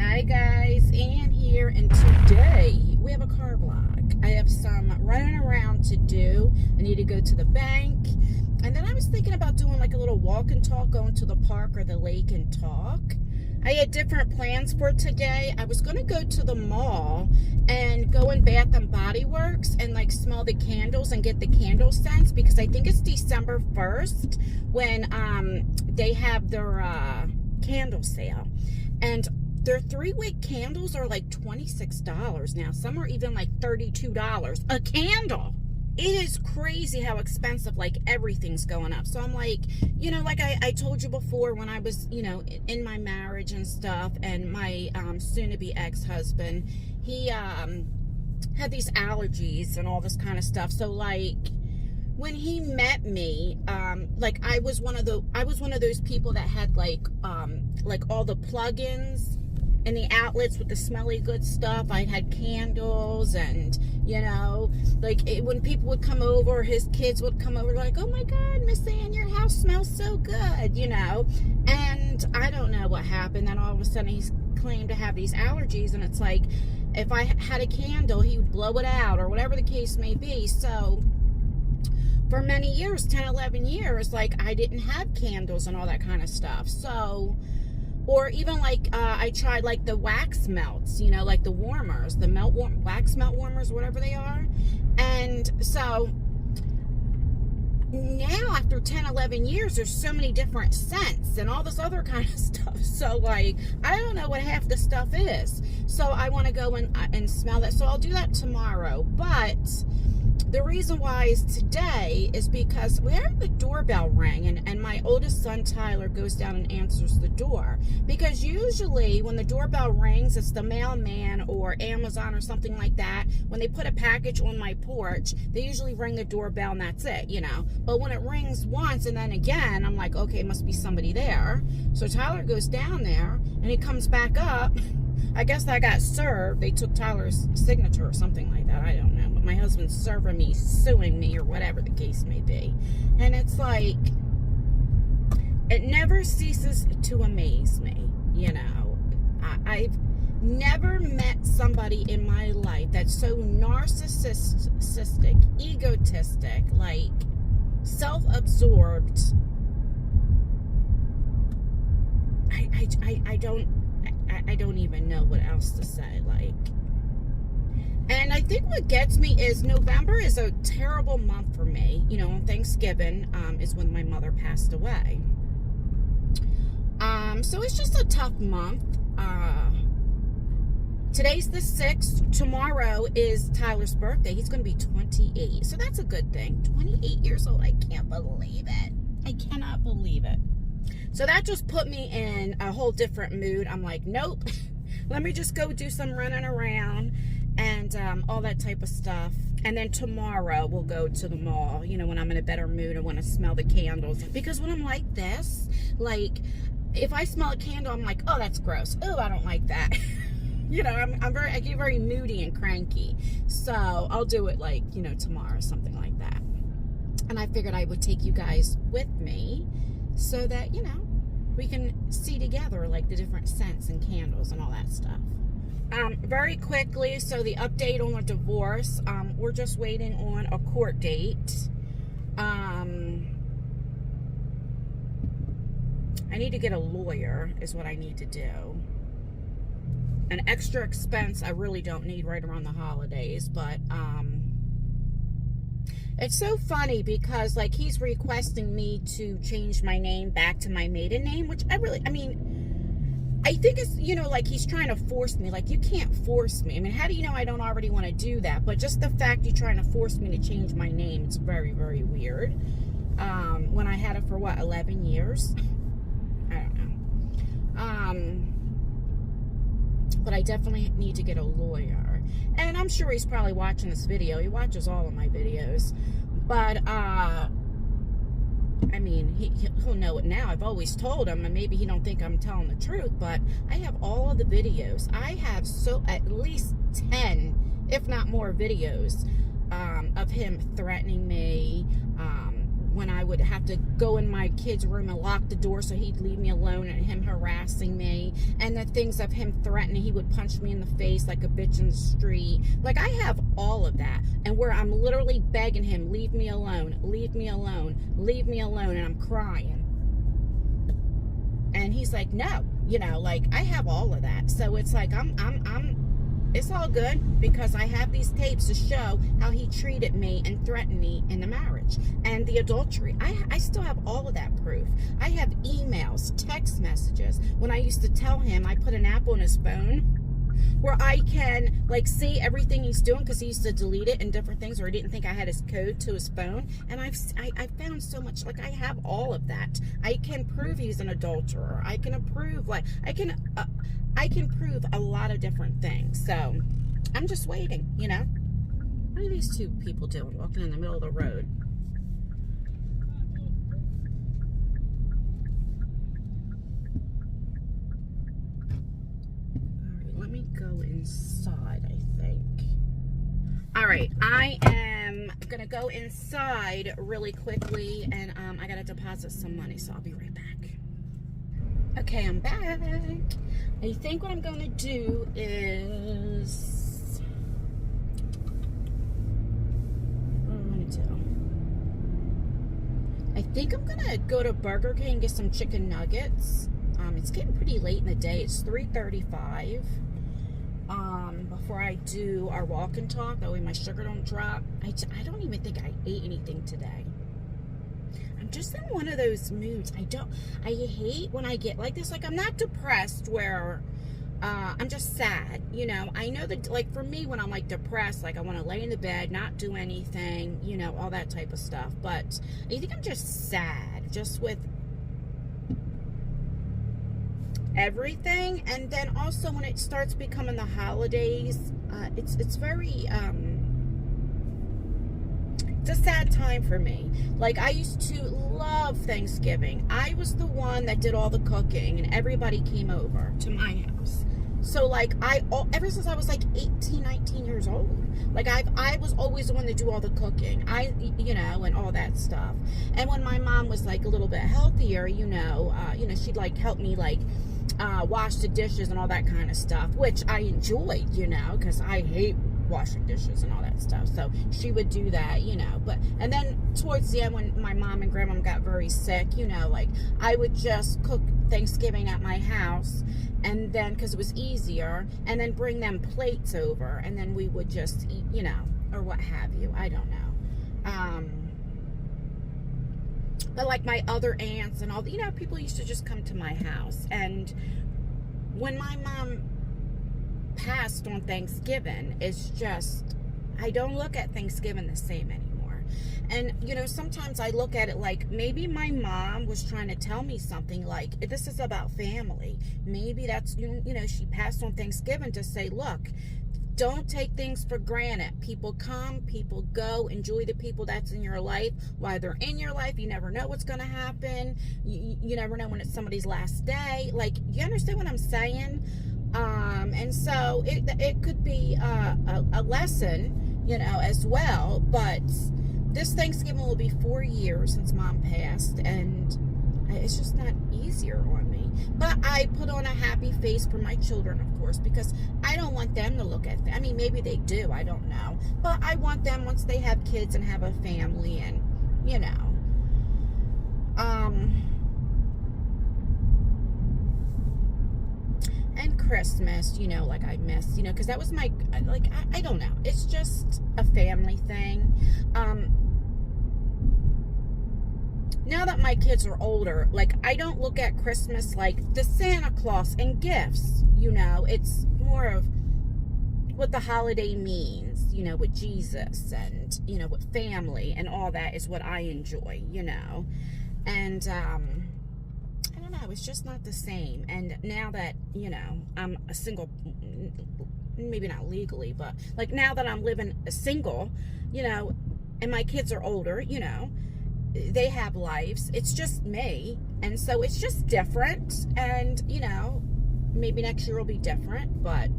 Hi guys, Ann here, and today we have a car vlog. I have some running around to do. I need to go to the bank, and then I was thinking about doing like a little walk and talk, going to the park or the lake and talk. I had different plans for today. I was going to go to the mall and go in Bath and Body Works and like smell the candles and get the candle scents, because I think it's December 1st when they have their candle sale. And their 3-wick candles are like $26 now. Some are even like $32 a candle. It is crazy how expensive like everything's going up. So I'm like, you know, like I told you before, when I was, you know, in my marriage and stuff, and my soon-to-be ex-husband, he had these allergies and all this kind of stuff. So like when he met me, like I was one of those people that had like all the plugins and the outlets with the smelly good stuff. I had candles, and you know, like when people would come over, his kids would come over, like, oh my God, Miss Ann, your house smells so good, you know. And I don't know what happened. Then all of a sudden he's claimed to have these allergies, and it's like, if I had a candle, he would blow it out, or whatever the case may be. So for many years, 10, 11 years, like I didn't have candles and all that kind of stuff. So, or even like I tried like the wax melts, you know, like the warmers, the wax melt warmers, whatever they are. And so now after 10, 11 years, there's so many different scents and all this other kind of stuff. So like, I don't know what half the stuff is. So I want to go and smell that. So I'll do that tomorrow. But the reason why is today is because we heard the doorbell ring, and my oldest son Tyler goes down and answers the door, because usually when the doorbell rings, it's the mailman or Amazon or something like that. When they put a package on my porch, they usually ring the doorbell and that's it, you know. But when it rings once and then again, I'm like, okay, must be somebody there. So Tyler goes down there and he comes back up. I guess I got served. They took Tyler's signature or something like that. I don't know. But my husband's serving me, suing me, or whatever the case may be. And it's like, it never ceases to amaze me, you know. I've never met somebody in my life that's so narcissistic, egotistic, like self-absorbed. I don't even know what else to say, like. And I think what gets me is November is a terrible month for me. You know, on Thanksgiving is when my mother passed away. So it's just a tough month. Today's the 6th. Tomorrow is Tyler's birthday. He's going to be 28. So that's a good thing. 28 years old. I can't believe it. I cannot believe it. So that just put me in a whole different mood. I'm like, nope, let me just go do some running around and all that type of stuff. And then tomorrow we'll go to the mall, you know, when I'm in a better mood. I want to smell the candles. Because when I'm like this, like, if I smell a candle, I'm like, oh, that's gross. Oh, I don't like that. You know, I get very moody and cranky. So I'll do it like, you know, tomorrow, something like that. And I figured I would take you guys with me, so that, you know, we can see together like the different scents and candles and all that stuff. Very quickly, so the update on the divorce, we're just waiting on a court date. I need to get a lawyer is what I need to do. An extra expense I really don't need right around the holidays, but it's so funny because, like, he's requesting me to change my name back to my maiden name, which I think it's, you know, like he's trying to force me. Like, you can't force me. I mean, how do you know I don't already want to do that? But just the fact you're trying to force me to change my name, it's very, very weird. When I had it for, what, 11 years? I don't know. But I definitely need to get a lawyer. And I'm sure he's probably watching this video. He watches all of my videos. But, I mean, he'll know it now. I've always told him, and maybe he don't think I'm telling the truth, but I have all of the videos. I have at least 10, if not more, videos of him threatening me, when I would have to go in my kid's room and lock the door so he'd leave me alone, and him harassing me, and the things of him threatening, he would punch me in the face like a bitch in the street. Like, I have all of that, and where I'm literally begging him, leave me alone, leave me alone, leave me alone, and I'm crying. And he's like, no, you know, like, I have all of that. So it's like, it's all good, because I have these tapes to show how he treated me and threatened me in the marriage. And the adultery, I still have all of that proof. I have emails, text messages. When I used to tell him, I put an app on his phone where I can, like, see everything he's doing, because he used to delete it and different things, or he didn't think I had his code to his phone. And I found so much, like, I have all of that. I can prove he's an adulterer. I can prove, like, I can prove a lot of different things. So I'm just waiting, you know. What are these two people doing, walking in the middle of the road? Let me go inside, I think. All right, I am gonna go inside really quickly, and I gotta deposit some money, so I'll be right back. Okay, I'm back. I think what I'm gonna do is, what am I gonna do? I think I'm gonna go to Burger King and get some chicken nuggets. It's getting pretty late in the day. It's 3:35. Before I do our walk and talk, that way my sugar don't drop. I don't even think I ate anything today. I'm just in one of those moods. I hate when I get like this. Like, I'm not depressed where I'm just sad, you know. I know that, like, for me, when I'm like depressed, like, I want to lay in the bed, not do anything, you know, all that type of stuff. But I think I'm just sad, just with everything. And then also when it starts becoming the holidays, it's very it's a sad time for me. Like, I used to love Thanksgiving. I was the one that did all the cooking, and everybody came over to my house. So, like, ever since I was like 18, 19 years old, like, I was always the one to do all the cooking, you know, and all that stuff. And when my mom was like a little bit healthier, you know, she'd like help me, like, wash the dishes and all that kind of stuff, which I enjoyed, you know, because I hate washing dishes and all that stuff. So she would do that, you know. And then towards the end, when my mom and grandma got very sick, you know, like, I would just cook Thanksgiving at my house, and then, because it was easier, and then bring them plates over, and then we would just eat, you know, or what have you. I don't know. But like my other aunts and all, you know, people used to just come to my house. And when my mom passed on Thanksgiving, it's just, I don't look at Thanksgiving the same anymore. And, you know, sometimes I look at it like, maybe my mom was trying to tell me something, like, this is about family. Maybe that's, you know, she passed on Thanksgiving to say, look, don't take things for granted. People come, people go. Enjoy the people that's in your life while they're in your life. You never know what's going to happen. You never know when it's somebody's last day. Like, you understand what I'm saying? And so it could be a lesson, you know, as well. But this Thanksgiving will be 4 years since Mom passed, and it's just not easier on me. But I put on a happy face for my children, of course, because I don't want them to look at I mean, maybe they do, I don't know. But I want them, once they have kids and have a family, and, you know. And Christmas, you know, like, I miss, you know, because that was my, like, I don't know. It's just a family thing. Now that my kids are older, like, I don't look at Christmas like the Santa Claus and gifts, you know. It's more of what the holiday means, you know, with Jesus and, you know, with family and all that is what I enjoy, you know. And, I don't know, it's just not the same. And now that, you know, I'm a single, maybe not legally, but, like, now that I'm living single, you know, and my kids are older, you know, they have lives, it's just me, and so it's just different. And, you know, maybe next year will be different, but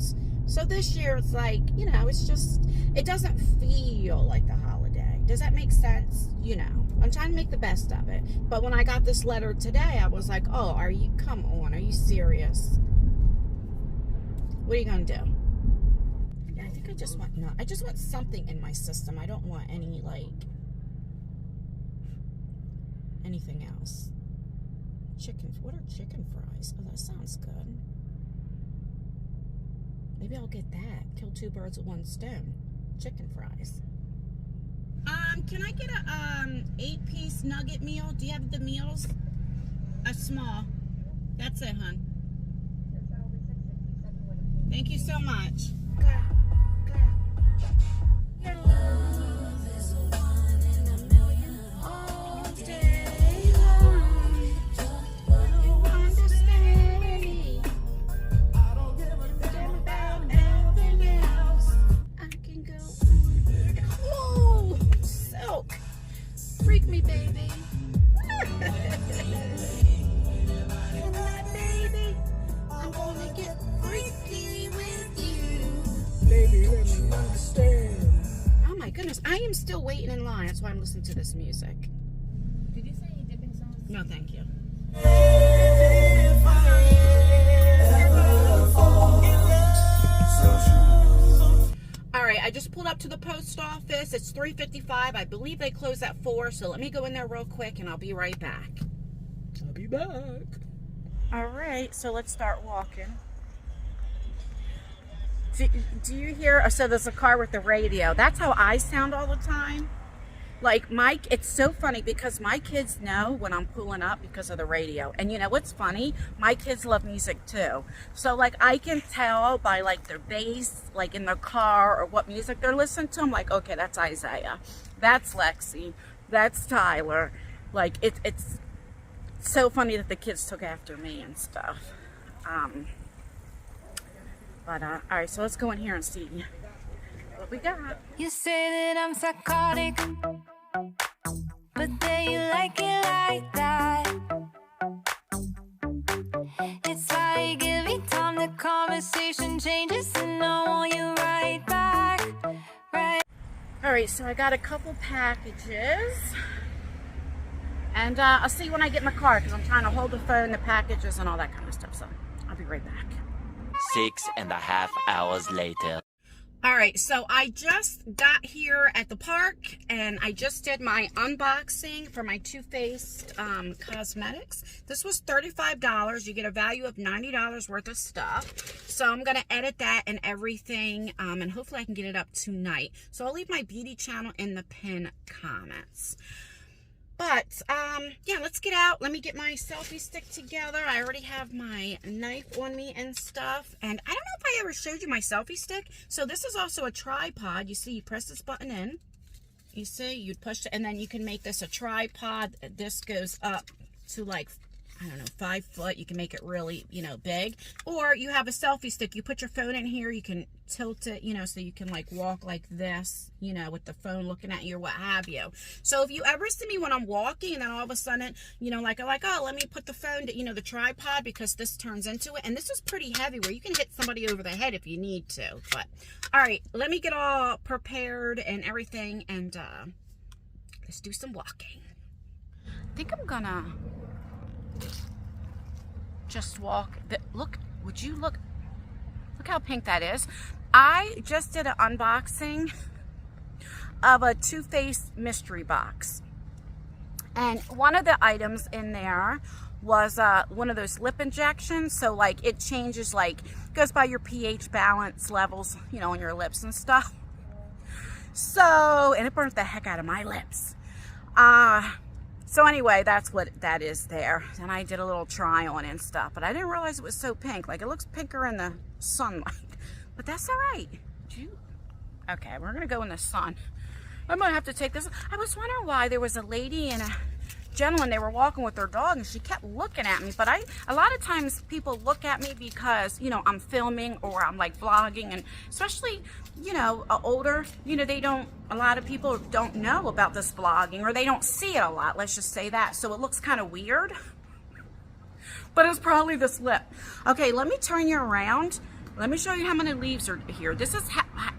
so this year it's like, you know, it's just, it doesn't feel like the holiday. Does that make sense? You know, I'm trying to make the best of it. But when I got this letter today, I was like, oh, come on, are you serious? What are you gonna do? I think I just want something in my system. I don't want any, like, anything else. What are chicken fries? Oh, that sounds good. Maybe I'll get that. Kill two birds with one stone. Chicken fries. Can I get a 8-piece nugget meal? Do you have the meals? A small. That's it, hon. Thank you so much. Your love is a 1 in a million all day long. You understand me. I don't give a damn about anything else. I can go on. Oh, silk. Freak me, baby. And my baby, I'm gonna get freaky with you. Baby, let me understand. Oh my goodness, I am still waiting in line. That's why I'm listening to this music. Did you say any dipping sauce? No, thank you. All right, I just pulled up to the post office. It's 3:55. I believe they close at 4, so let me go in there real quick and I'll be right back. I'll be back. All right, so let's start walking. Do you hear? So there's a car with the radio. That's how I sound all the time. Like it's so funny because my kids know when I'm pulling up because of the radio. And you know what's funny? My kids love music too. So like I can tell by like their bass, like in their car or what music they're listening to. I'm like, okay, that's Isaiah. That's Lexi. That's Tyler. Like it's so funny that the kids took after me and stuff. All right, so let's go in here and see what we got. You say that I'm psychotic, but then you like it like that. It's like every time the conversation changes and I want you right back, right? All right, so I got a couple packages. And I'll see you when I get in the car because I'm trying to hold the phone, the packages, and all that kind of stuff. So I'll be right back. 6.5 hours later. All right, so I just got here at the park and I just did my unboxing for my Too Faced cosmetics. This was $35. You get a value of $90 worth of stuff. So I'm going to edit that and everything, and hopefully I can get it up tonight. So I'll leave my beauty channel in the pinned comments. But, yeah, let's get out. Let me get my selfie stick together. I already have my knife on me and stuff. And I don't know if I ever showed you my selfie stick. So this is also a tripod. You see, you press this button in. You see, you'd push it, and then you can make this a tripod. This goes up to like, I don't know, 5 foot. You can make it really, you know, big. Or you have a selfie stick. You put your phone in here. You can tilt it, you know, so you can like walk like this, you know, with the phone looking at you or what have you. So if you ever see me when I'm walking and then all of a sudden, you know, like oh, let me put the phone to, you know, the tripod, because this turns into it. And this is pretty heavy where you can hit somebody over the head if you need to. But all right, let me get all prepared and everything, and let's do some walking. I think I'm gonna just walk. Look, would you look how pink that is. I just did an unboxing of a Too Faced mystery box, and one of the items in there was one of those lip injections. So like it changes, like goes by your pH balance levels, you know, on your lips and stuff. So, and it burnt the heck out of my lips. So anyway, that's what that is there. And I did a little try on and stuff, but I didn't realize it was so pink. Like it looks pinker in the sunlight, but that's all right. Okay, we're gonna go in the sun. I might have to take this. I was wondering why there was a lady and a gentleman, they were walking with their dog, and she kept looking at me. But a lot of times people look at me because, you know, I'm filming or I'm like vlogging, and especially, you know, older, you know, a lot of people don't know about this vlogging, or they don't see it a lot, let's just say that. So it looks kind of weird, but it's probably this lip. Okay, let me turn you around. Let me show you how many leaves are here. This is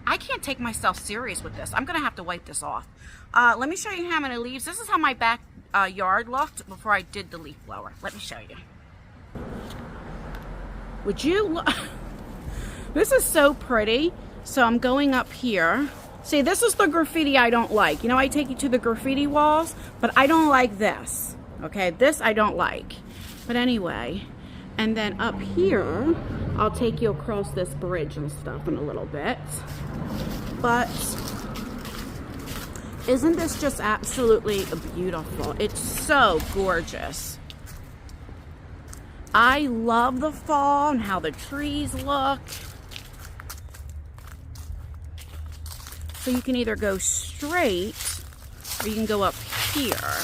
I I can't take myself serious with this. I'm gonna have to wipe this off. Let me show you how many leaves. This is how my back yard looked before I did the leaf blower. Let me show you. Would you look? This is so pretty. So I'm going up here. See, this is the graffiti I don't like. You know, I take you to the graffiti walls, but I don't like this. Okay, this I don't like. But anyway, and then up here, I'll take you across this bridge and stuff in a little bit. But isn't this just absolutely beautiful? It's so gorgeous. I love the fall and how the trees look. So you can either go straight or you can go up here. I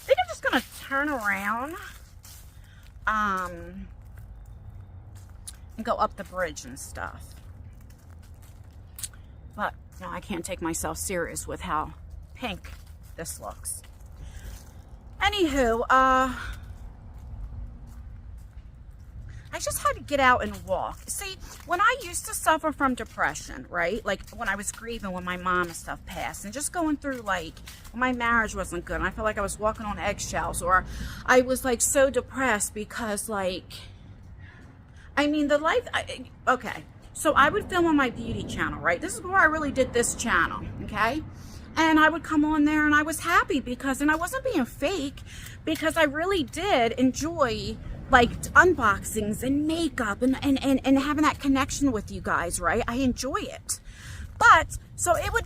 think I'm just gonna turn around and go up the bridge and stuff. But you know, I can't take myself serious with how pink this looks. Anywho, I just had to get out and walk. See, when I used to suffer from depression, right? Like when I was grieving when my mom and stuff passed, and just going through like when my marriage wasn't good and I felt like I was walking on eggshells, or I was like so depressed because like, I mean the life, okay. So I would film on my beauty channel, right? This is where I really did this channel, okay? And I would come on there and I was happy because, and I wasn't being fake, because I really did enjoy like unboxings and makeup and having that connection with you guys, right? I enjoy it. But so it would,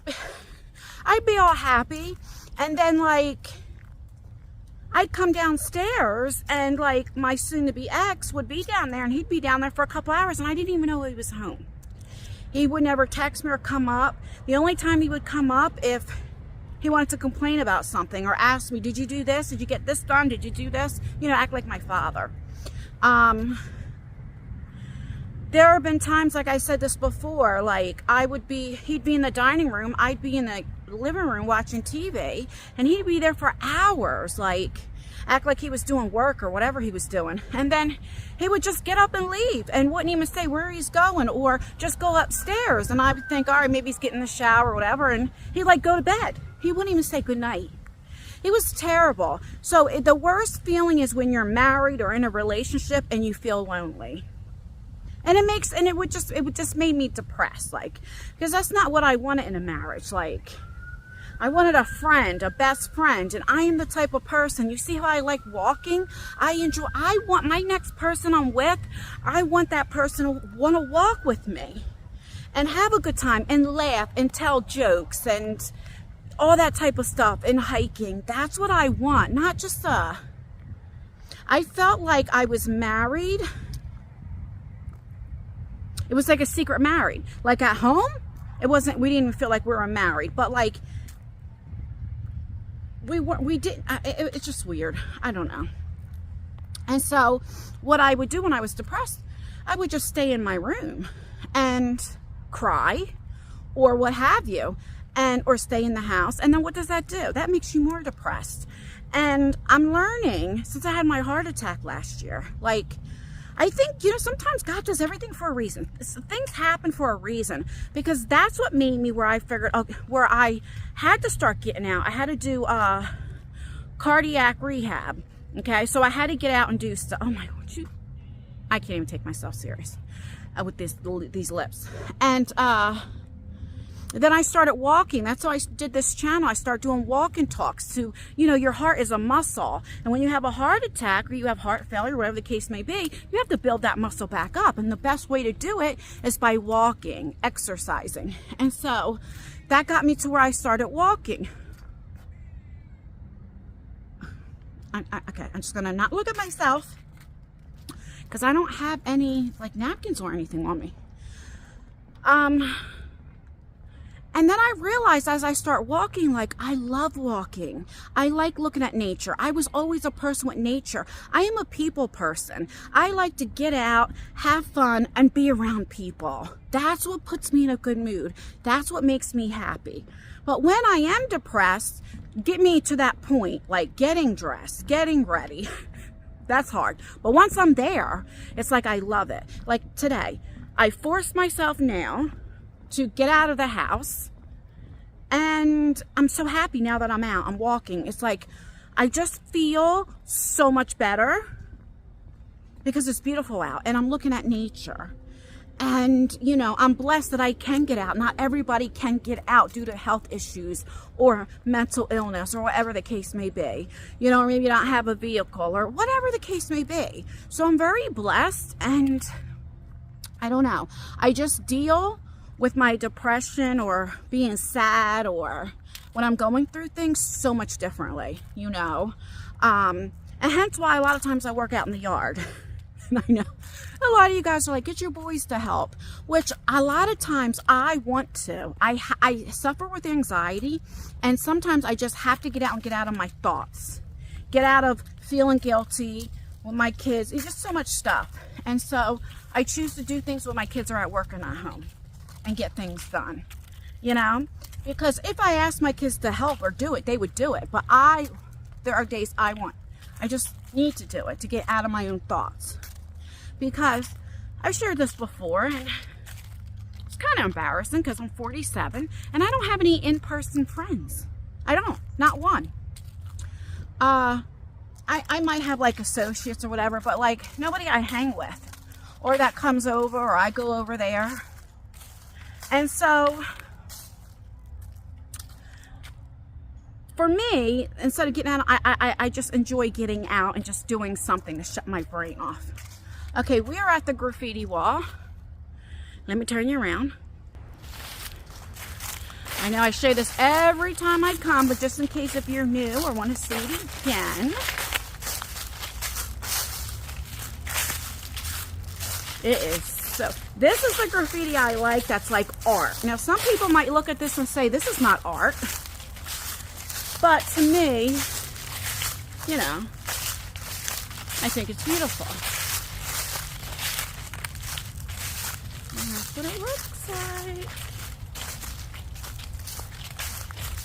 I'd be all happy, and then like I'd come downstairs and like my soon-to-be ex would be down there, and he'd be down there for a couple hours and I didn't even know he was home. He would never text me or come up. The only time he would come up if he wanted to complain about something or ask me, did you do this? Did you get this done? Did you do this? You know, act like my father. There have been times, like I said this before, like he'd be in the dining room, I'd be in the living room watching TV, and he'd be there for hours, like act like he was doing work or whatever he was doing. And then he would just get up and leave and wouldn't even say where he's going, or just go upstairs. And I would think, all right, maybe he's getting in the shower or whatever. And he'd like go to bed. He wouldn't even say goodnight. It was terrible. So the worst feeling is when you're married or in a relationship and you feel lonely. And it would just made me depressed, like, because that's not what I wanted in a marriage. Like, I wanted a friend, a best friend, and I am the type of person, you see how I like walking? I want my next person I'm with, I want that person to want to walk with me and have a good time and laugh and tell jokes and all that type of stuff, and hiking. That's what I want, not just I felt like I was married. It was like a secret married. Like at home, we didn't even feel like we were married, but like it's just weird. I don't know. And so what I would do when I was depressed, I would just stay in my room and cry or what have you, or stay in the house. And then what does that do? That makes you more depressed. And I'm learning, since I had my heart attack last year, like, I think, you know, sometimes God does everything for a reason. Things happen for a reason, because that's what made me where I figured, where I had to start getting out. I had to do cardiac rehab. Okay, so I had to get out and do stuff. Oh my God, I can't even take myself serious with these lips. And then I started walking. That's why I did this channel. I started doing walk and talks to, you know, your heart is a muscle. And when you have a heart attack or you have heart failure, whatever the case may be, you have to build that muscle back up. And the best way to do it is by walking, exercising. And so that got me to where I started walking. Okay, I'm just going to not look at myself because I don't have any like napkins or anything on me. And then I realized as I start walking, like, I love walking. I like looking at nature. I was always a person with nature. I am a people person. I like to get out, have fun, and be around people. That's what puts me in a good mood. That's what makes me happy. But when I am depressed, get me to that point, like getting dressed, getting ready, That's hard. But once I'm there, it's like I love it. Like today, I forced myself now to get out of the house. And I'm so happy now that I'm out. I'm walking. It's like I just feel so much better because it's beautiful out and I'm looking at nature. And, you know, I'm blessed that I can get out. Not everybody can get out due to health issues or mental illness or whatever the case may be. You know, or maybe not have a vehicle or whatever the case may be. So I'm very blessed, and I don't know. I just deal with my depression or being sad or when I'm going through things so much differently, you know. And hence why a lot of times I work out in the yard. And I know a lot of you guys are like, get your boys to help, which a lot of times I want to. I suffer with anxiety, and sometimes I just have to get out and get out of my thoughts, get out of feeling guilty with my kids. It's just so much stuff. And so I choose to do things when my kids are at work and at home and get things done, you know, because if I asked my kids to help or do it, they would do it. But there are days I just need to do it to get out of my own thoughts. Because I've shared this before, and it's kind of embarrassing because I'm 47 and I don't have any in-person friends. I don't, not one. I might have like associates or whatever, but like nobody I hang with or that comes over or I go over there. And so for me, instead of getting out, I just enjoy getting out and just doing something to shut my brain off. Okay, we are at the graffiti wall. Let me turn you around. I know I show this every time I come, but just in case if you're new or want to see it again. It is so, this is the graffiti I like that's like art. Now some people might look at this and say, this is not art. But to me, you know, I think it's beautiful. That's what it looks like.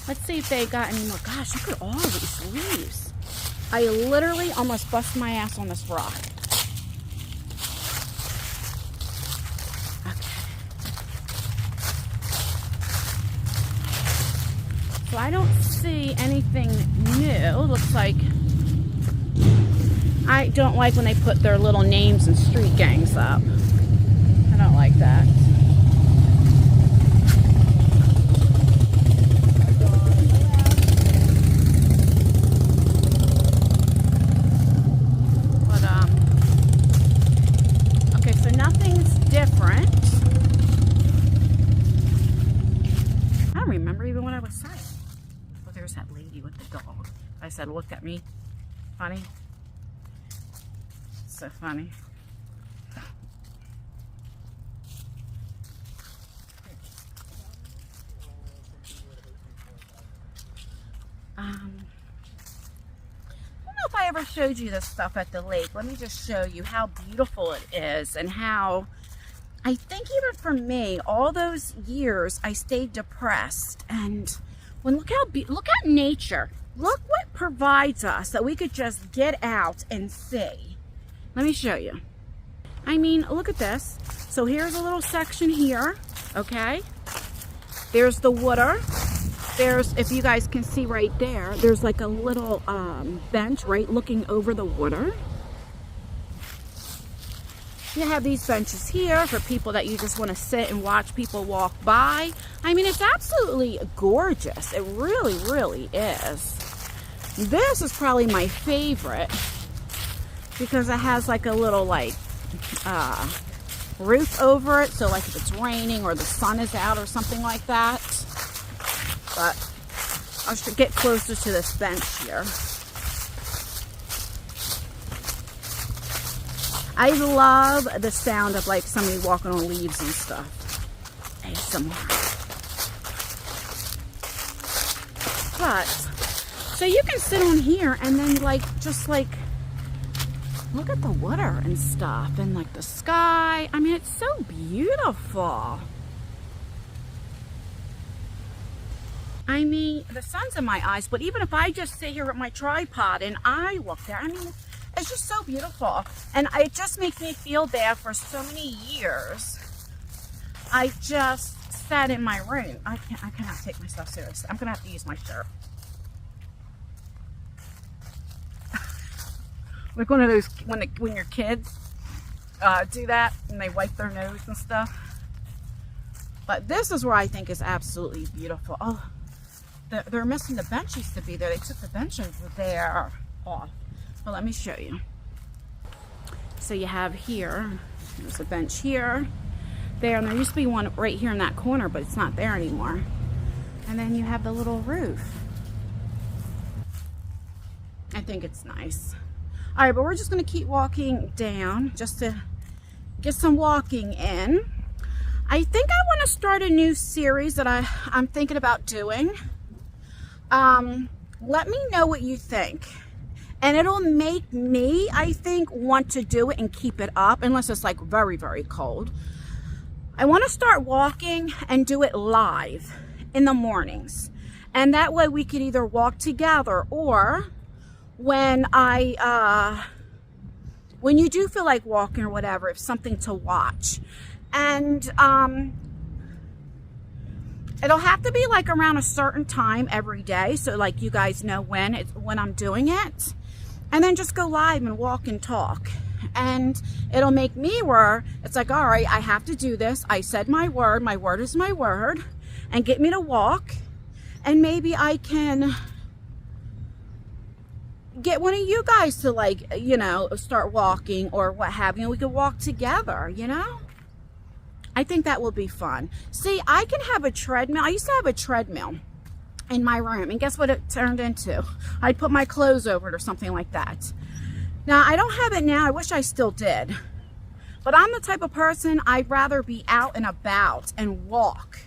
Let's see if they got any more. Gosh, look at all these leaves. I literally almost bust my ass on this rock. Okay. So I don't see anything new. Looks like I don't like when they put their little names and street gangs up. I don't like that. But okay, so nothing's different. I don't remember even what I was saying. Oh, there's that lady with the dog. I said, look at me. Funny. So funny. I don't know if I ever showed you this stuff at the lake. Let me just show you how beautiful it is and how I think even for me, all those years I stayed depressed. And when look at nature. Look what provides us that we could just get out and see. Let me show you. I mean, look at this. So here's a little section here, okay? There's the water. There's, if you guys can see right there, there's like a little bench, right, looking over the water. You have these benches here for people that you just want to sit and watch people walk by. I mean, it's absolutely gorgeous. It really, really is. This is probably my favorite because it has like a little like roof over it. So like if it's raining or the sun is out or something like that. But I should get closer to this bench here. I love the sound of like somebody walking on leaves and stuff. ASMR. But, so you can sit on here and then like, just like, look at the water and stuff and like the sky. I mean, it's so beautiful. I mean, the sun's in my eyes, but even if I just sit here with my tripod and I look there, I mean, it's just so beautiful. And it just makes me feel bad for so many years. I just sat in my room. I cannot take myself seriously. I'm gonna have to use my shirt. Like one of those when your kids do that and they wipe their nose and stuff. But this is where I think is absolutely beautiful. Oh, they're missing the bench used to be there. They took the bench over there off. Well, let me show you. So you have here, there's a bench here, there, and there used to be one right here in that corner, but it's not there anymore. And then you have the little roof. I think it's nice. All right, but we're just gonna keep walking down just to get some walking in. I think I want to start a new series that I'm thinking about doing. Let me know what you think. And it'll make me, I think, want to do it and keep it up, unless it's like very, very cold. I want to start walking and do it live in the mornings. And that way we could either walk together, or when when you do feel like walking or whatever, it's something to watch. And it'll have to be like around a certain time every day, so like you guys know when I'm doing it. And then just go live and walk and talk. And it'll make me where it's like, all right, I have to do this. I said my word is my word, and get me to walk. And maybe I can get one of you guys to, like, you know, start walking or what have you. We could walk together, you know? I think that will be fun. See, I can have a treadmill. I used to have a treadmill in my room, and guess what it turned into? I'd put my clothes over it or something like that. Now, I don't have it now. I wish I still did. But I'm the type of person, I'd rather be out and about and walk.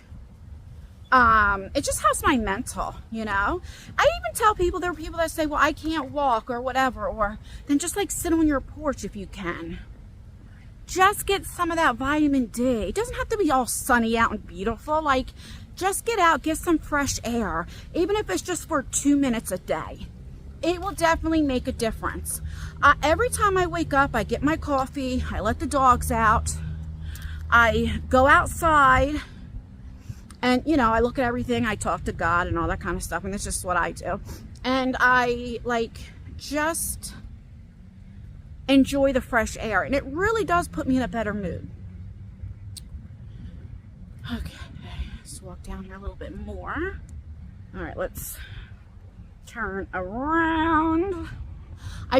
It just helps my mental, you know? I even tell people, there are people that say, well, I can't walk or whatever, or then just like sit on your porch if you can. Just get some of that vitamin D. It doesn't have to be all sunny out and beautiful. Like, just get out, get some fresh air, even if it's just for 2 minutes a day. It will definitely make a difference. Every time I wake up, I get my coffee, I let the dogs out, I go outside, and, you know, I look at everything, I talk to God and all that kind of stuff, and that's just what I do. And I, like, just enjoy the fresh air, and it really does put me in a better mood. Okay, let's walk down here a little bit more. All right, let's turn around. I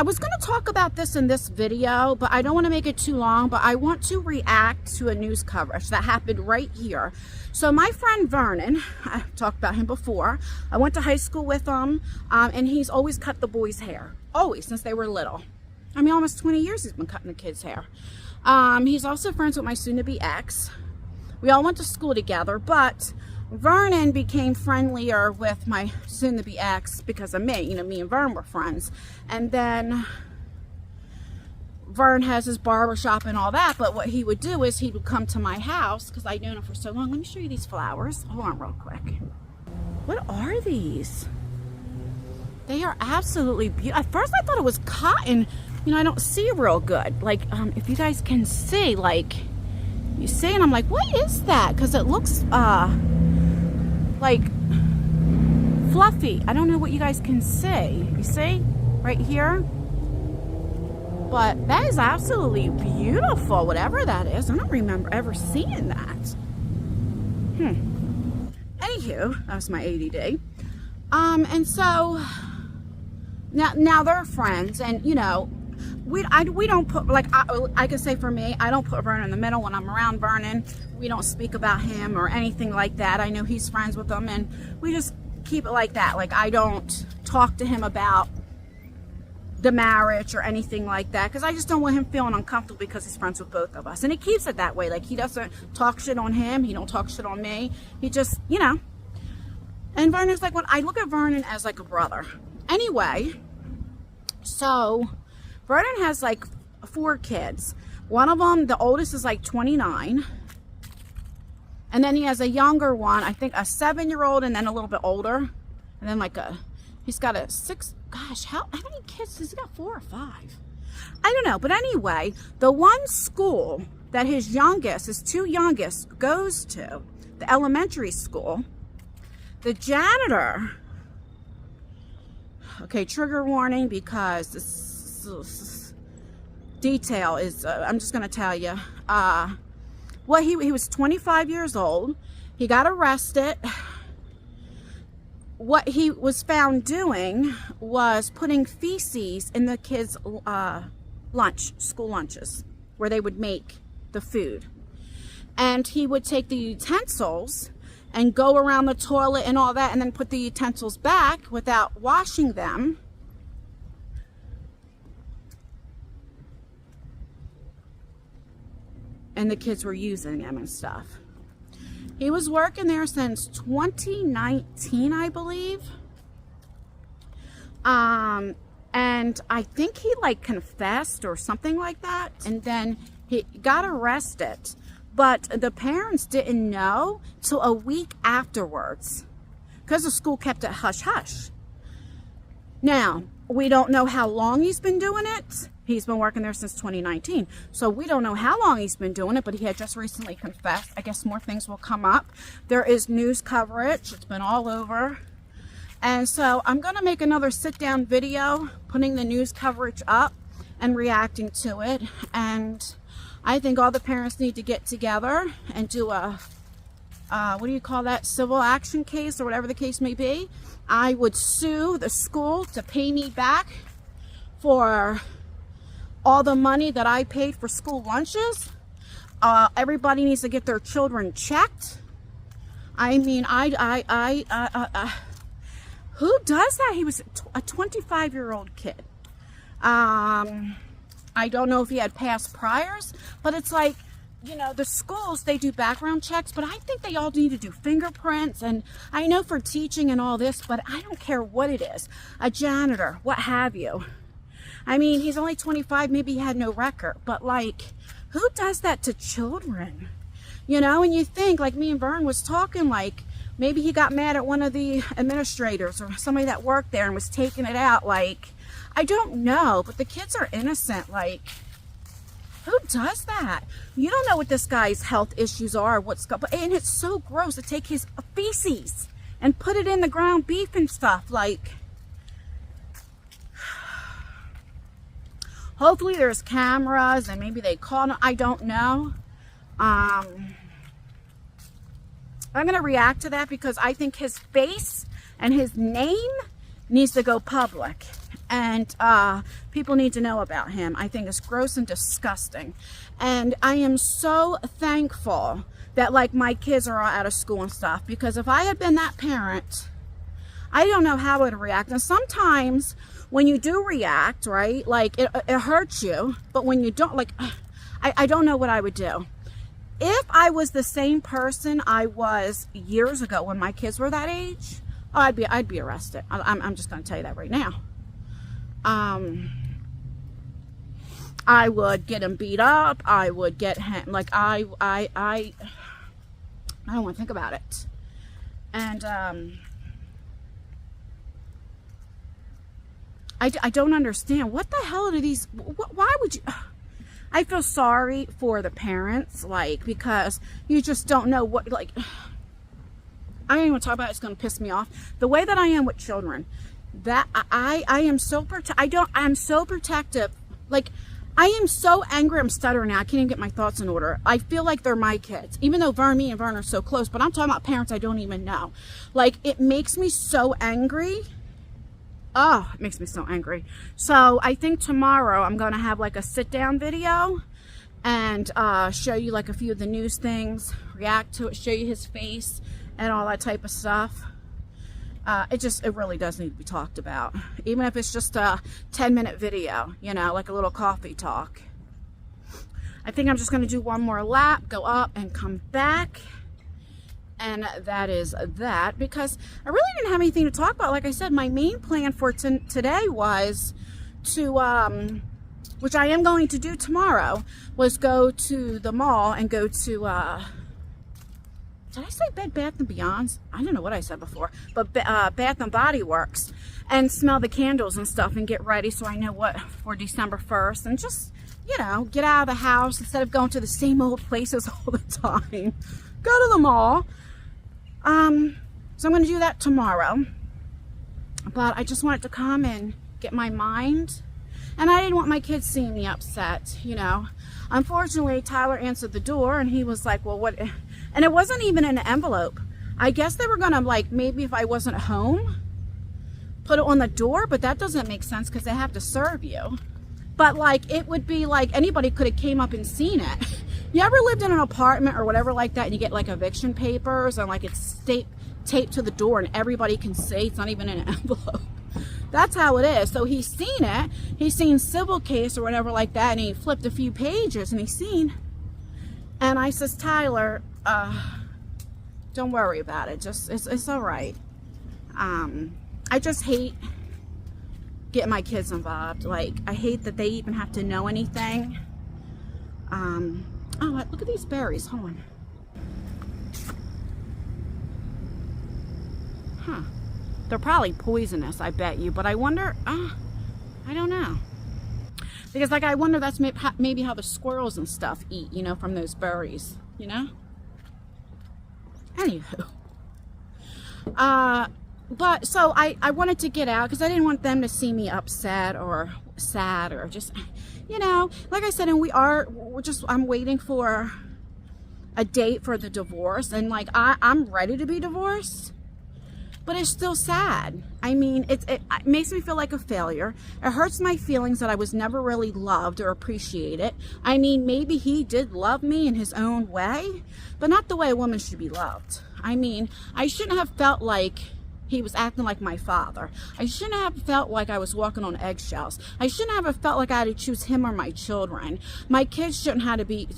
was going to talk about this in this video, but I don't want to make it too long, but I want to react to a news coverage that happened right here. So my friend Vernon, I've talked about him before. I went to high school with him, and he's always cut the boys' hair. Always, since they were little. I mean, almost 20 years he's been cutting the kids' hair. He's also friends with my soon-to-be ex. We all went to school together, but Vernon became friendlier with my soon-to-be ex because of me. You know, me and Vern were friends. And then Vern has his barbershop and all that, but what he would do is he would come to my house because I'd known him for so long. Let me show you these flowers. Hold on real quick. What are these? They are absolutely beautiful. At first I thought it was cotton. You know, I don't see real good. Like, if you guys can see, like, you see, and I'm like, what is that? Because it looks, like, fluffy. I don't know what you guys can see. You see? Right here? But that is absolutely beautiful, whatever that is. I don't remember ever seeing that. Anywho, that was my ADD. And so, now they're friends, and, you know, we don't put, like, I can say for me, I don't put Vernon in the middle when I'm around Vernon. We don't speak about him or anything like that. I know he's friends with them, and we just keep it like that. Like, I don't talk to him about the marriage or anything like that, because I just don't want him feeling uncomfortable because he's friends with both of us. And he keeps it that way. Like, he doesn't talk shit on him. He don't talk shit on me. He just, you know. And Vernon's like, when I look at Vernon as like a brother. Anyway, so Vernon has like 4 kids. One of them, the oldest, is like 29. And then he has a younger one, I think a 7-year-old, and then a little bit older. And then like he's got a gosh, how many kids? Has he got 4 or 5? I don't know. But anyway, the one school that his two youngest, goes to, the elementary school, the janitor, okay, trigger warning because this detail is, I'm just going to tell you, well, he was 25 years old. He got arrested. What he was found doing was putting feces in the kids' school lunches, where they would make the food. And he would take the utensils and go around the toilet and all that, and then put the utensils back without washing them. And the kids were using them and stuff. He was working there since 2019, I believe. And I think he like confessed or something like that. And then he got arrested. But the parents didn't know till a week afterwards, because the school kept it hush-hush. Now, we don't know how long he's been doing it. He's been working there since 2019. So we don't know how long he's been doing it, but he had just recently confessed. I guess more things will come up. There is news coverage. It's been all over. And so I'm going to make another sit-down video, putting the news coverage up and reacting to it. And I think all the parents need to get together and do a, what do you call that, civil action case or whatever the case may be. I would sue the school to pay me back for all the money that I paid for school lunches. Everybody needs to get their children checked. I mean, who does that? He was a 25-year-old kid. I don't know if he had past priors, but it's like, you know, the schools, they do background checks, but I think they all need to do fingerprints. And I know for teaching and all this, but I don't care what it is. A janitor, what have you. I mean, he's only 25, maybe he had no record, but like, who does that to children? You know, and you think, like me and Vern was talking, like, maybe he got mad at one of the administrators or somebody that worked there and was taking it out. Like, I don't know, but the kids are innocent. Like, who does that? You don't know what this guy's health issues are, and it's so gross to take his feces and put it in the ground beef and stuff. Like, hopefully there's cameras and maybe they call him. I don't know. I'm going to react to that because I think his face and his name needs to go public. And people need to know about him. I think it's gross and disgusting. And I am so thankful that like my kids are all out of school and stuff. Because if I had been that parent, I don't know how I would react. And sometimes when you do react, right, like it hurts you. But when you don't, like, I don't know what I would do. If I was the same person I was years ago when my kids were that age, oh, I'd be arrested. I'm just going to tell you that right now. I would get him beat up. I would get him, like, I don't want to think about it. And, I don't understand. What the hell are these, why would you, I feel sorry for the parents, like, because you just don't know what, like, I don't even want to talk about it. It's going to piss me off. The way that I am with children, that I am so I'm so protective. Like, I am so angry. I'm stuttering now. I can't even get my thoughts in order. I feel like they're my kids, even though me and Vern are so close, but I'm talking about parents I don't even know. Like, it makes me so angry. Oh, it makes me so angry. So I think tomorrow I'm going to have like a sit down video and show you like a few of the news things, react to it, show you his face and all that type of stuff. It really does need to be talked about. Even if it's just a 10-minute video, you know, like a little coffee talk. I think I'm just going to do one more lap, go up and come back. And that is that, because I really didn't have anything to talk about. Like I said, my main plan for today was to, which I am going to do tomorrow, was go to the mall and go to, did I say Bed Bath & Beyond's? I don't know what I said before, but Bath and Body Works, and smell the candles and stuff and get ready so I know what for December 1st, and just, you know, get out of the house instead of going to the same old places all the time. Go to the mall. So I'm going to do that tomorrow, but I just wanted to come and get my mind, and I didn't want my kids seeing me upset, you know. Unfortunately, Tyler answered the door and he was like, well, what? And it wasn't even in an envelope. I guess they were gonna, like, maybe if I wasn't home, put it on the door, but that doesn't make sense because they have to serve you. But like, it would be like anybody could have came up and seen it. You ever lived in an apartment or whatever like that and you get like eviction papers and like it's taped to the door and everybody can see, it's not even in an envelope. That's how it is. So he's seen it. He's seen civil case or whatever like that, and he flipped a few pages and he's seen. And I says, Tyler, don't worry about it. Just it's all right. I just hate getting my kids involved. Like, I hate that they even have to know anything. Oh, look at these berries. Hold on. Huh. They're probably poisonous, I bet you. But I wonder, I don't know. Because, like, I wonder that's maybe how the squirrels and stuff eat, you know, from those berries, you know? Anywho. But, so I wanted to get out because I didn't want them to see me upset or sad or just, you know, like I said, and I'm waiting for a date for the divorce. And, like, I'm ready to be divorced. But it's still sad. I mean, it makes me feel like a failure. It hurts my feelings that I was never really loved or appreciated. I mean, maybe he did love me in his own way, but not the way a woman should be loved. I mean, I shouldn't have felt like he was acting like my father. I shouldn't have felt like I was walking on eggshells. I shouldn't have felt like I had to choose him or my children. My kids shouldn't have to be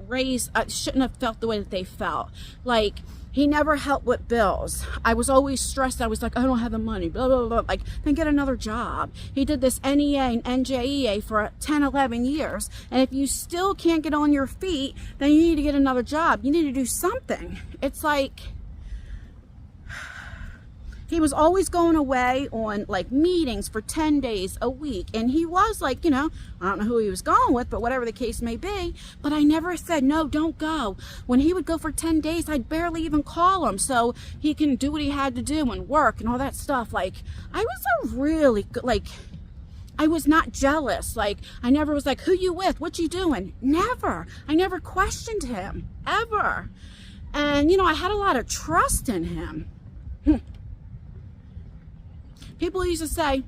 raised, shouldn't have felt the way that they felt. Like, he never helped with bills. I was always stressed. I was like, I don't have the money, blah, blah, blah. Like, then get another job. He did this NEA and NJEA for 10, 11 years. And if you still can't get on your feet, then you need to get another job. You need to do something. It's like, he was always going away on like meetings for 10 days a week. And he was like, you know, I don't know who he was going with, but whatever the case may be. But I never said, no, don't go. When he would go for 10 days, I'd barely even call him so he can do what he had to do and work and all that stuff. Like, I was a really good, like, I was not jealous. Like, I never was like, who you with? What you doing? Never. I never questioned him, ever. And, you know, I had a lot of trust in him. People used to say,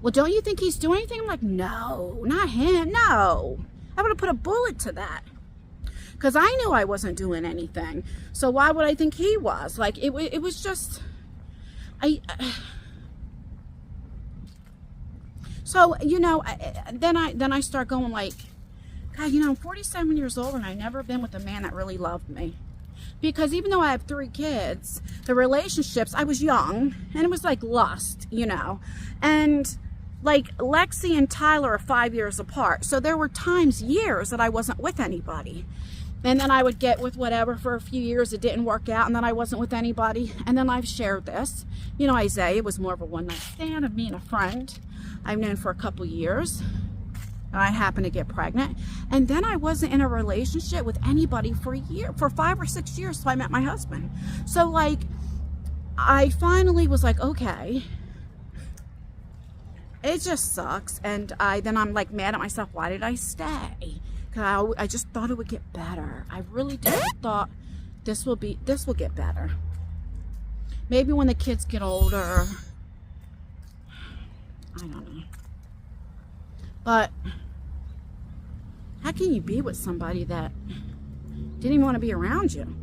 well, don't you think he's doing anything? I'm like, no, not him. No. I would have put a bullet to that. Because I knew I wasn't doing anything. So why would I think he was? Like, it was just, so, you know, then I start going like, God, you know, I'm 47 years old and I've never been with a man that really loved me. Because even though I have 3 kids, the relationships, I was young, and it was like lust, you know. And like Lexi and Tyler are 5 years apart. So there were times, years, that I wasn't with anybody. And then I would get with whatever for a few years. It didn't work out, and then I wasn't with anybody. And then I've shared this. You know, Isaiah was more of a one-night stand of me and a friend I've known for a couple years. And I happened to get pregnant. And then I wasn't in a relationship with anybody for a year, for 5 or 6 years till I met my husband. So like, I finally was like, okay, it just sucks. And then I'm like mad at myself. Why did I stay? Because I just thought it would get better. I really did thought this will get better. Maybe when the kids get older, I don't know. But how can you be with somebody that didn't even want to be around you?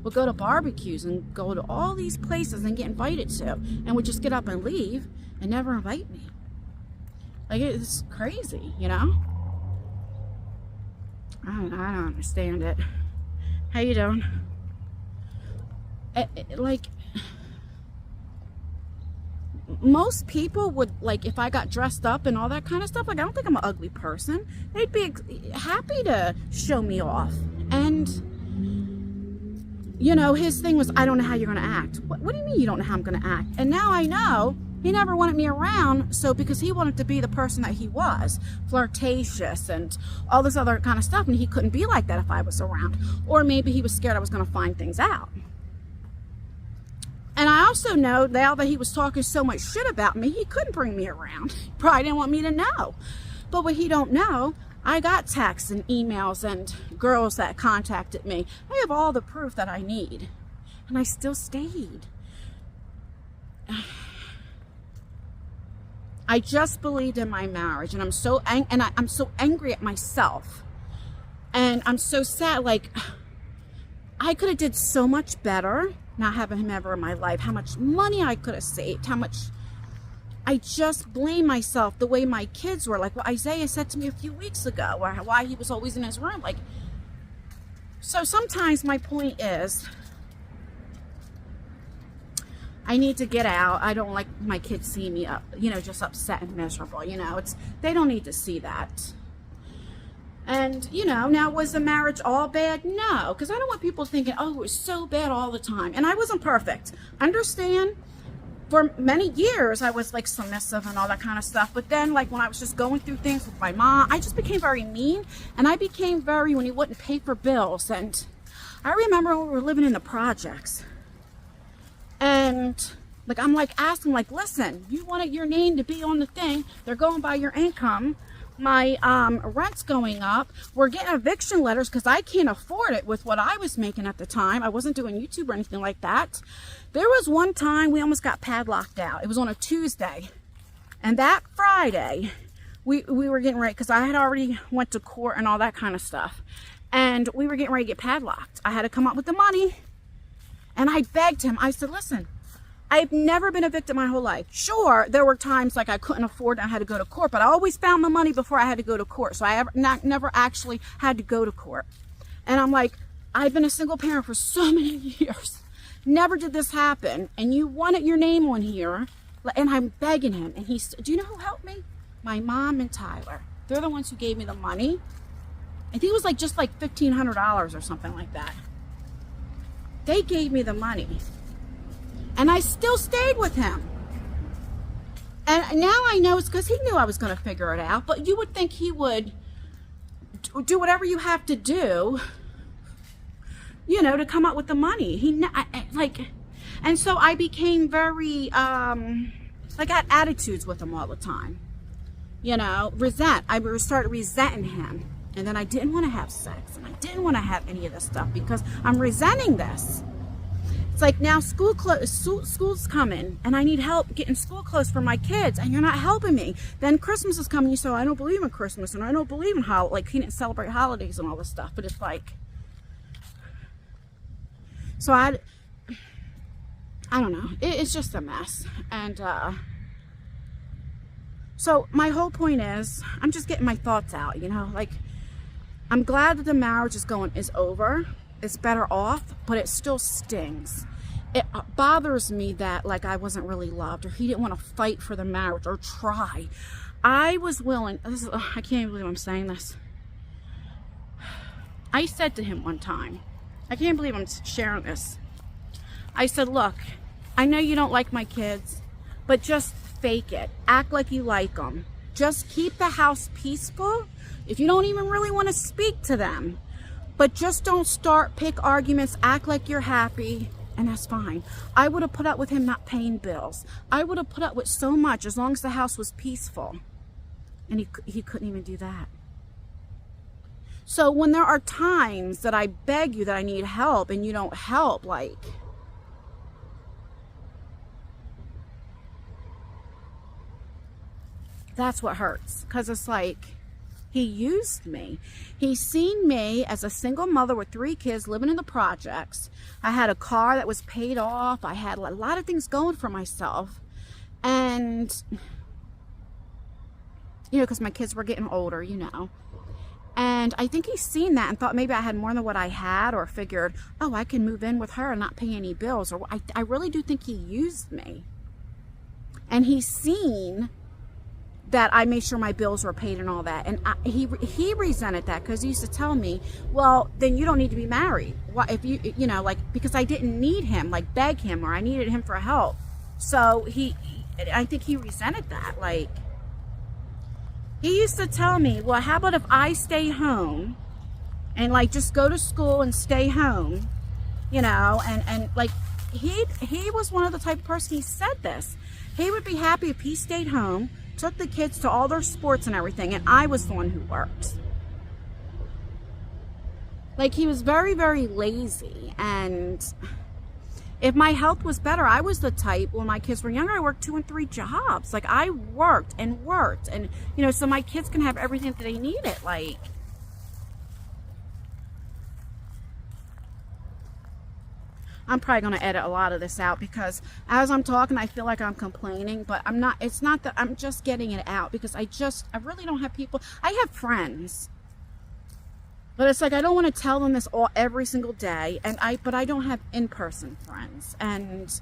We'll go to barbecues and go to all these places and get invited to, and would just get up and leave and never invite me. Like, it's crazy, you know? I don't understand it. How you doing? Like, most people would, like, if I got dressed up and all that kind of stuff, like, I don't think I'm an ugly person. They'd be happy to show me off. And you know, his thing was, I don't know how you're going to act. What do you mean you don't know how I'm going to act? And now I know he never wanted me around, so because he wanted to be the person that he was, flirtatious and all this other kind of stuff, and he couldn't be like that if I was around. Or maybe he was scared I was going to find things out. And I also know now that he was talking so much shit about me, he couldn't bring me around. He probably didn't want me to know. But what he don't know, I got texts and emails and girls that contacted me. I have all the proof that I need. And I still stayed. I just believed in my marriage, and I'm so I'm so angry at myself, and I'm so sad. Like, I could have did so much better not having him ever in my life. How much money I could have saved. How much I just blame myself the way my kids were. Like what Isaiah said to me a few weeks ago, why he was always in his room. Like, so sometimes my point is, I need to get out. I don't like my kids see me up, you know, just upset and miserable. You know, they don't need to see that. And, you know, now was the marriage all bad? No, because I don't want people thinking, oh, it was so bad all the time. And I wasn't perfect. Understand? For many years, I was like submissive and all that kind of stuff. But then, like when I was just going through things with my mom, I just became very mean. And I became very, when he wouldn't pay for bills. And I remember when we were living in the projects. And like, I'm like asking, like, listen, you wanted your name to be on the thing. They're going by your income. My rent's going up. We're getting eviction letters because I can't afford it with what I was making at the time. I wasn't doing YouTube or anything like that. There was one time we almost got padlocked out. It was on a Tuesday. And that Friday, we were getting ready, because I had already went to court and all that kind of stuff. And we were getting ready to get padlocked. I had to come up with the money. And I begged him. I said, listen, I've never been evicted my whole life. Sure, there were times like I couldn't afford it, I had to go to court, but I always found the money before I had to go to court. So I never actually had to go to court. And I'm like, I've been a single parent for so many years. Never did this happen. And you wanted your name on here. And I'm begging him. And do you know who helped me? My mom and Tyler. They're the ones who gave me the money. I think it was like just like $1,500 or something like that. They gave me the money. And I still stayed with him. And now I know it's because he knew I was going to figure it out. But you would think he would do whatever you have to do, you know, to come up with the money. And so I became very, like, I had attitudes with him all the time. You know, I started resenting him. And then I didn't want to have sex. And I didn't want to have any of this stuff because I'm resenting this. It's like now school's coming and I need help getting school clothes for my kids and you're not helping me. Then Christmas is coming. You say, I don't believe in Christmas and I don't believe in like he didn't celebrate holidays and all this stuff. But it's like, so I don't know. It's just a mess. And so my whole point is, I'm just getting my thoughts out, you know, like I'm glad that the marriage is over. It's better off, but it still stings. It bothers me that like I wasn't really loved or he didn't want to fight for the marriage or try. I was willing. I can't even believe I'm saying this. I said to him one time, I can't believe I'm sharing this. I said, look, I know you don't like my kids, but just fake it. Act like you like them. Just keep the house peaceful. If you don't even really want to speak to them, but just don't pick arguments, act like you're happy, and that's fine. I would have put up with him not paying bills. I would have put up with so much as long as the house was peaceful. And he couldn't even do that. So when there are times that I beg you that I need help and you don't help, like, that's what hurts. Because it's like, he used me. He's seen me as a single mother with 3 kids living in the projects. I had a car that was paid off. I had a lot of things going for myself. And, you know, because my kids were getting older, you know. And I think he's seen that and thought maybe I had more than what I had, or figured, oh, I can move in with her and not pay any bills. Or I really do think he used me. And he's seen that I made sure my bills were paid and all that. And he resented that because he used to tell me, well, then you don't need to be married. Why, if you know, like, because I didn't need him, like beg him, or I needed him for help. So I think he resented that. Like, he used to tell me, well, how about if I stay home and like just go to school and stay home, you know, and like he was one of the type of person, he said this. He would be happy if he stayed home, took the kids to all their sports and everything, and I was the one who worked. Like, he was very, very lazy. And if my health was better, I was the type, when my kids were younger, I worked 2 and 3 jobs. Like, I worked, and you know, so my kids can have everything that they needed. Like, I'm probably going to edit a lot of this out, because as I'm talking, I feel like I'm complaining, but I'm not. It's not that. I'm just getting it out because I really don't have people. I have friends, but it's like I don't want to tell them this every single day, but I don't have in-person friends. And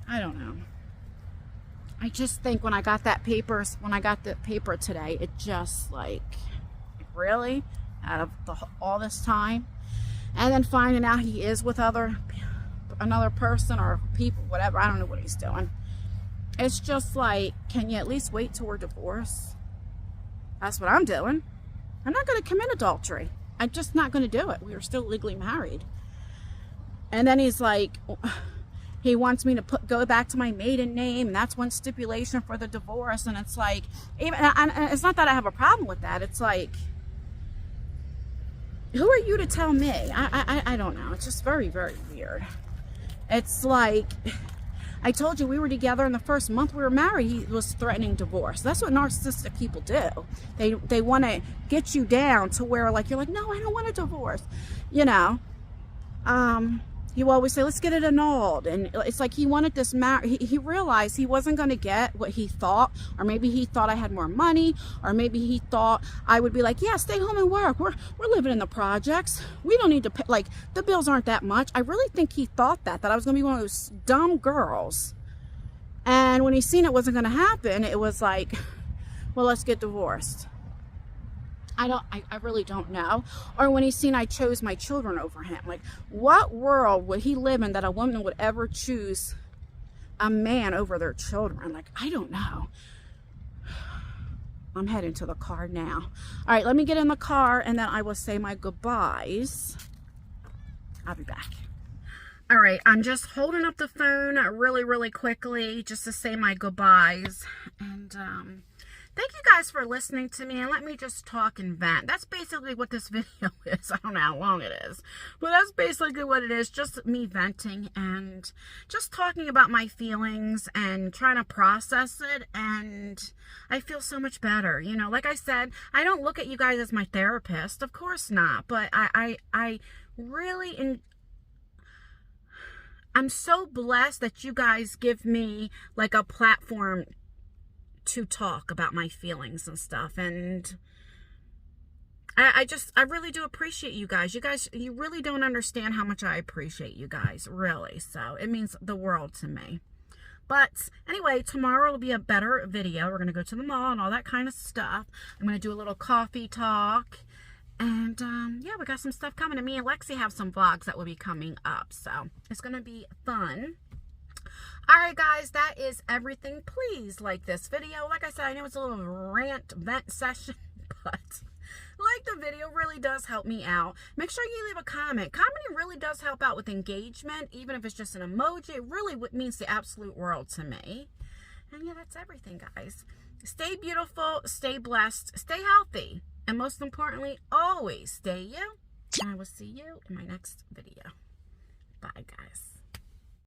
I don't know. I just think when I got the paper today, it just like, really? Out of all this time, and then finding out he is with another person or people, whatever. I don't know what he's doing. It's just like, can you at least wait till we're divorced? That's what I'm doing. I'm not going to commit adultery. I'm just not going to do it. We are still legally married. And then he's like, he wants me to go back to my maiden name, and that's one stipulation for the divorce. And it's like, and it's not that I have a problem with that. It's like, who are you to tell me? I don't know. It's just very, very weird. It's like, I told you, we were together in the first month we were married, he was threatening divorce. That's what narcissistic people do. They want to get you down to where, like, you're like, no, I don't want a divorce. You know, you always say, let's get it annulled. And it's like he wanted this he realized he wasn't going to get what he thought, or maybe he thought I had more money, or maybe he thought I would be like, yeah, stay home and work. We're living in the projects. We don't need to pay, like, the bills aren't that much. I really think he thought that I was going to be one of those dumb girls. And when he seen it wasn't going to happen, it was like, well, let's get divorced. I really don't know. Or when he's seen I chose my children over him. Like, what world would he live in that a woman would ever choose a man over their children? Like, I don't know. I'm heading to the car now. All right, let me get in the car, and then I will say my goodbyes. I'll be back. All right, I'm just holding up the phone really, really quickly just to say my goodbyes. And, thank you guys for listening to me, and let me just talk and vent. That's basically what this video is. I don't know how long it is, but that's basically what it is. Just me venting and just talking about my feelings and trying to process it, and I feel so much better. You know, like I said, I don't look at you guys as my therapist. Of course not, but I really... I'm so blessed that you guys give me like a platform to talk about my feelings and stuff, and I really do appreciate you guys. You really don't understand how much I appreciate you guys, really. So it means the world to me. But anyway, tomorrow will be a better video. We're gonna go to the mall and all that kind of stuff. I'm gonna do a little coffee talk, and yeah, we got some stuff coming. And me and Lexi have some vlogs that will be coming up, so it's gonna be fun. Alright guys, that is everything. Please like this video. Like I said, I know it's a little rant vent session, but like the video, really does help me out. Make sure you leave a comment. Commenting really does help out with engagement, even if it's just an emoji. It really means the absolute world to me. And yeah, that's everything, guys. Stay beautiful, stay blessed, stay healthy, and most importantly, always stay you. And I will see you in my next video. Bye, guys.